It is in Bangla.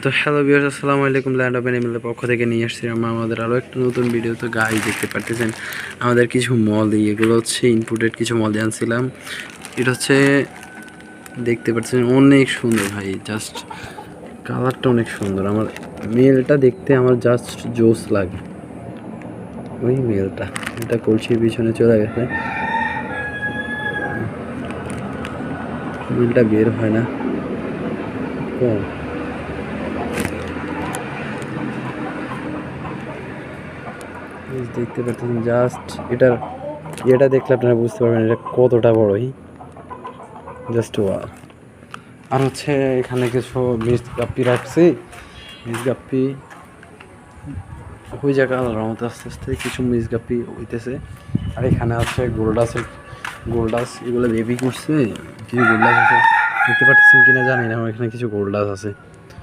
তো হ্যালো ভিউয়ার্স, আসসালামু আলাইকুম। ল্যান্ড অফ অ্যানিমেলের পক্ষ থেকে নিয়ে আসছি আমরা আমাদের আরও একটা নতুন ভিডিও। তো গাই দেখতে পারতেছেন আমাদের কিছু মল দিয়ে, এগুলো হচ্ছে ইনপুটেড কিছু মল দিয়ে আনছিলাম। এটা হচ্ছে দেখতে পাচ্ছেন অনেক সুন্দর ভাই, জাস্ট কালারটা অনেক সুন্দর। আমার মেলটা দেখতে আমার জাস্ট জোস লাগে। ওই মেলটা এটা কলসির পিছনে চলে গেছে, মেলটা বের হয় না কম। দেখতে পাচ্ছেন জাস্ট এটা দেখলে আপনারা বুঝতে পারবেন এটা কতটা বড়ই, জাস্ট ওয়া। আর হচ্ছে এখানে কিছু মিস গাপ্পি রাখছি, মিস গাপ্পি ওই জায়গা রমতে আস্তে আস্তে কিছু মিস গাপ্পি হইতেছে। আর এখানে আছে গোল্ডাস এগুলো বেবি করছে, কিছু গোল্ডাস আছে, দেখতে পাচ্ছেন কিনা জানি না। আমার এখানে কিছু গোল্ডাস আছে।